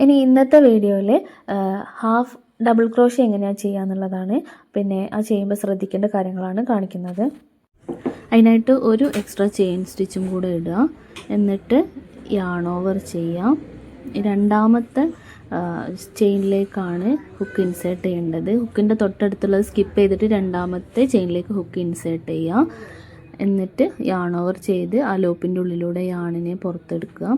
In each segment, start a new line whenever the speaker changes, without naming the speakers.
ഇനി ഇന്നത്തെ വീഡിയോയിൽ ഹാഫ് ഡബിൾ ക്രോഷ്യ എങ്ങനെയാണ് ചെയ്യുക എന്നുള്ളതാണ്. പിന്നെ അത് ചെയ്യുമ്പോൾ ശ്രദ്ധിക്കേണ്ട കാര്യങ്ങളാണ് കാണിക്കുന്നത്. അതിനായിട്ട് ഒരു എക്സ്ട്രാ ചെയിൻ സ്റ്റിച്ചും കൂടെ ഇടുക. എന്നിട്ട് യാൺ ഓവർ ചെയ്യാം. രണ്ടാമത്തെ ചെയിനിലേക്കാണ് ഹുക്ക് ഇൻസേർട്ട് ചെയ്യേണ്ടത്. ഹുക്കിൻ്റെ തൊട്ടടുത്തുള്ളത് സ്കിപ്പ് ചെയ്തിട്ട് രണ്ടാമത്തെ ചെയിനിലേക്ക് ഹുക്ക് ഇൻസേർട്ട് ചെയ്യുക. എന്നിട്ട് യാൺ ഓവർ ചെയ്ത് ആ ലൂപ്പിൻ്റെ ഉള്ളിലൂടെ യാണിനെ പുറത്തെടുക്കുക.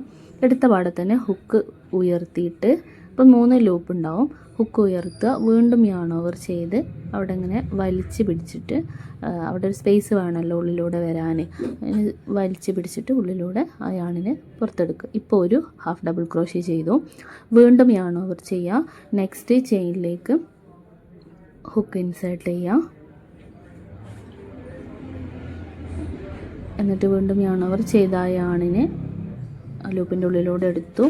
എടുത്ത പാടെ തന്നെ ഹുക്ക് ഉയർത്തിയിട്ട്, ഇപ്പം 3 ലൂപ്പ് ഉണ്ടാവും. ഹുക്ക് ഉയർത്തുക, വീണ്ടും യാൺ ഓവർ ചെയ്ത് അവിടെ ഇങ്ങനെ വലിച്ച് പിടിച്ചിട്ട്, അവിടെ ഒരു സ്പേസ് വേണമല്ലോ ഉള്ളിലൂടെ വരാൻ, വലിച്ച് പിടിച്ചിട്ട് ഉള്ളിലൂടെ ആ യാണിനെ പുറത്തെടുക്കുക. ഇപ്പോൾ ഒരു ഹാഫ് ഡബിൾ ക്രോഷ്യ ചെയ്തു. വീണ്ടും യാൺ ഓവർ ചെയ്യുക. നെക്സ്റ്റ് ചെയിനിലേക്ക് ഹുക്ക് ഇൻസേർട്ട് ചെയ്യുക. എന്നിട്ട് വീണ്ടും യാൺ ഓവർ ചെയ്ത ആ യാണിനെ ലൂപ്പിൻ്റെ ഉള്ളിലൂടെ എടുത്തു.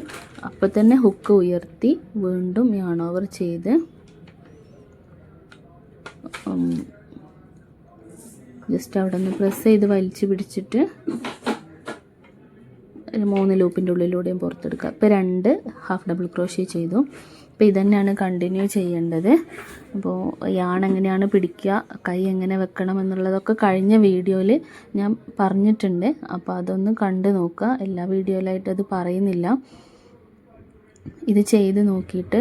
അപ്പോൾ തന്നെ ഹുക്ക് ഉയർത്തി വീണ്ടും യാൺ ഓവർ ചെയ്ത് ജസ്റ്റ് അവിടെ നിന്ന് പ്രസ് ചെയ്ത് വലിച്ച് പിടിച്ചിട്ട് 3 ലൂപ്പിൻ്റെ ഉള്ളിലൂടെയും പുറത്തെടുക്കുക. ഇപ്പോൾ 2 ഹാഫ് ഡബിൾ ക്രോഷ്യ ചെയ്തു. അപ്പോൾ ഇതന്നെയാണ് കണ്ടിന്യൂ ചെയ്യേണ്ടത്. അപ്പോൾ യാൺ എങ്ങനെയാണ് പിടിക്കുക, കൈ എങ്ങനെ വെക്കണം എന്നുള്ളതൊക്കെ കഴിഞ്ഞ വീഡിയോയിൽ ഞാൻ പറഞ്ഞിട്ടുണ്ട്. അപ്പോൾ അതൊന്ന് കണ്ടു നോക്കുക. എല്ലാ വീഡിയോയിലായിട്ട് അത് പറയുന്നില്ല. ഇത് ചെയ്ത് നോക്കിയിട്ട്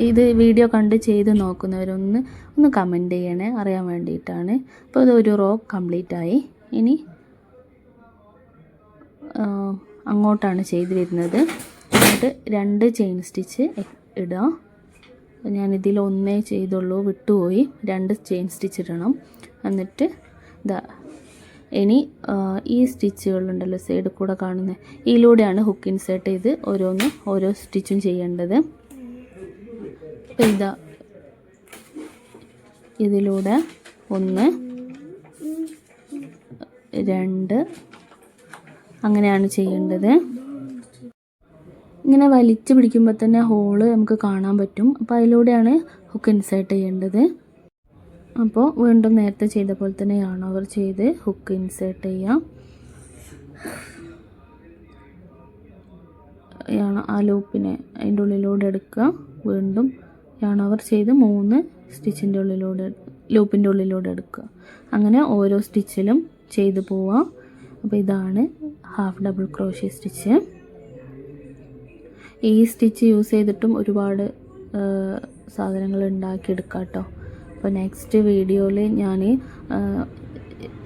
ഇത് വീഡിയോ കണ്ട് ചെയ്ത് നോക്കുന്നവരൊന്ന് കമൻറ്റ് ചെയ്യണേ, അറിയാൻ വേണ്ടിയിട്ടാണ്. അപ്പോൾ ഇതൊരു റോ കംപ്ലീറ്റ് ആയി. ഇനി അങ്ങോട്ടാണ് ചെയ്ത് വരുന്നത്. എന്നിട്ട് 2 ചെയിൻ സ്റ്റിച്ച് ഇടുക. ഞാനിതിൽ 1 ചെയ്തുള്ളൂ, വിട്ടുപോയി. 2 ചെയിൻ സ്റ്റിച്ച് ഇടണം. എന്നിട്ട് ഇനി ഈ സ്റ്റിച്ചുകളുണ്ടല്ലോ സൈഡിൽ കൂടെ കാണുന്നത്, ഇതിലൂടെയാണ് ഹുക്ക് ഇൻസേർട്ട് ചെയ്ത് ഓരോ സ്റ്റിച്ചും ചെയ്യേണ്ടത്. അപ്പോൾ ഇതിലൂടെ 1 2 അങ്ങനെയാണ് ചെയ്യേണ്ടത്. ഇങ്ങനെ വലിച്ചു പിടിക്കുമ്പോൾ തന്നെ ഹോള് നമുക്ക് കാണാൻ പറ്റും. അപ്പോൾ അതിലൂടെയാണ് ഹുക്ക് ഇൻസേർട്ട് ചെയ്യേണ്ടത്. അപ്പോൾ വീണ്ടും നേരത്തെ ചെയ്ത പോലെ തന്നെ യാൺ ഓവർ ചെയ്ത് ഹുക്ക് ഇൻസേർട്ട് ചെയ്യാം. ആ ലൂപ്പിനെ അതിൻ്റെ ഉള്ളിലൂടെ എടുക്കുക. വീണ്ടും യാൺ ഓവർ ചെയ്ത് 3 ലൂപ്പിൻ്റെ ഉള്ളിലൂടെ എടുക്കുക. അങ്ങനെ ഓരോ സ്റ്റിച്ചിലും ചെയ്തു പോവാം. അപ്പോൾ ഇതാണ് ഹാഫ് ഡബിൾ ക്രോഷ്യ സ്റ്റിച്ച്. ഈ സ്റ്റിച്ച് യൂസ് ചെയ്തിട്ടും ഒരുപാട് സാധനങ്ങൾ ഉണ്ടാക്കിയെടുക്കാം കേട്ടോ. അപ്പോൾ നെക്സ്റ്റ് വീഡിയോയിൽ ഞാൻ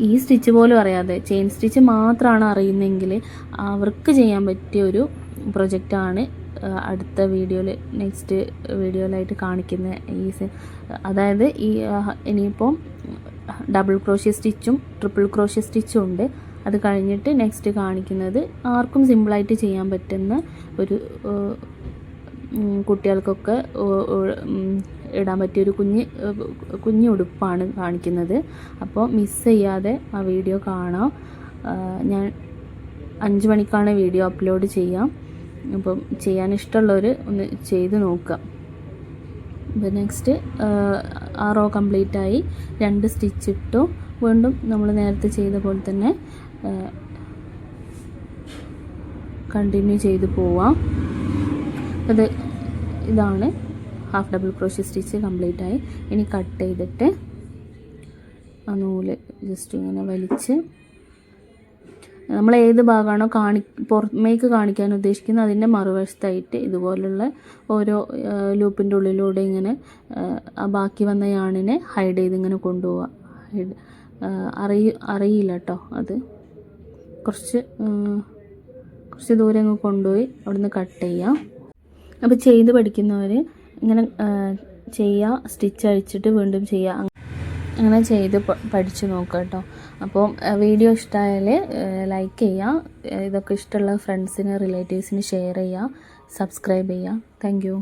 ഈ സ്റ്റിച്ച് പോലും അറിയാതെ ചെയിൻ സ്റ്റിച്ച് മാത്രമാണ് അറിയുന്നതെങ്കിൽ അവർക്ക് ചെയ്യാൻ പറ്റിയൊരു പ്രൊജക്റ്റാണ് അടുത്ത വീഡിയോയിൽ നെക്സ്റ്റ് വീഡിയോയിലായിട്ട് കാണിക്കുന്നത്. അതായത് ഇനിയിപ്പോൾ ഡബിൾ ക്രോഷ്യ സ്റ്റിച്ചും ട്രിപ്പിൾ ക്രോഷ്യ സ്റ്റിച്ചും ഉണ്ട്. അത് കഴിഞ്ഞിട്ട് നെക്സ്റ്റ് കാണിക്കുന്നത് ആർക്കും സിമ്പിളായിട്ട് ചെയ്യാൻ പറ്റുന്ന ഒരു കുട്ടികൾക്കൊക്കെ ഇടാൻ പറ്റിയൊരു കുഞ്ഞു ഉടുപ്പാണ് കാണിക്കുന്നത്. അപ്പോൾ മിസ് ചെയ്യാതെ ആ വീഡിയോ കാണാം. ഞാൻ 5 മണിക്കാണ് വീഡിയോ അപ്ലോഡ് ചെയ്യാം. അപ്പം ചെയ്യാൻ ഇഷ്ടമുള്ളവർ ഒന്ന് ചെയ്ത് നോക്കുക. അപ്പോൾ നെക്സ്റ്റ് ആ റോ കംപ്ലീറ്റ് ആയി. 2 സ്റ്റിച്ച് ഇട്ടു. വീണ്ടും നമ്മൾ നേരത്തെ ചെയ്ത പോലെ തന്നെ കണ്ടിന്യൂ ചെയ്ത് പോവാം. ഇതാണ് half double crochet stitch complete ആയി. ഇനി കട്ട് ചെയ്തിട്ട് ആ നൂല് ജസ്റ്റ് ഇങ്ങനെ വലിച്ച് നമ്മൾ ഏത് ഭാഗമാണോ പുറമേക്ക് കാണിക്കാൻ ഉദ്ദേശിക്കുന്നത് അതിൻ്റെ മറുവശത്തായിട്ട് ഇതുപോലുള്ള ഓരോ ലൂപ്പിൻ്റെ ഉള്ളിലൂടെ ഇങ്ങനെ ആ ബാക്കി വന്ന യാണിനെ ഹൈഡ് ചെയ്ത് ഇങ്ങനെ കൊണ്ടുപോവുക. അറിയില്ല കേട്ടോ, അത് കുറച്ച് ദൂരം അങ്ങ് കൊണ്ടുപോയി അവിടുന്ന് കട്ട് ചെയ്യാം. അപ്പോൾ ചെയ്ത് പഠിക്കുന്നവർ ഇങ്ങനെ ചെയ്യുക, സ്റ്റിച്ച് അഴിച്ചിട്ട് വീണ്ടും ചെയ്യുക, അങ്ങനെ ചെയ്ത് പഠിച്ച് നോക്കുക കേട്ടോ. അപ്പോൾ വീഡിയോ ഇഷ്ടമായാൽ ലൈക്ക് ചെയ്യുക, ഇതൊക്കെ ഇഷ്ടമുള്ള ഫ്രണ്ട്സിന് റിലേറ്റീവ്സിന് ഷെയർ ചെയ്യുക, സബ്സ്ക്രൈബ് ചെയ്യുക. Thank you.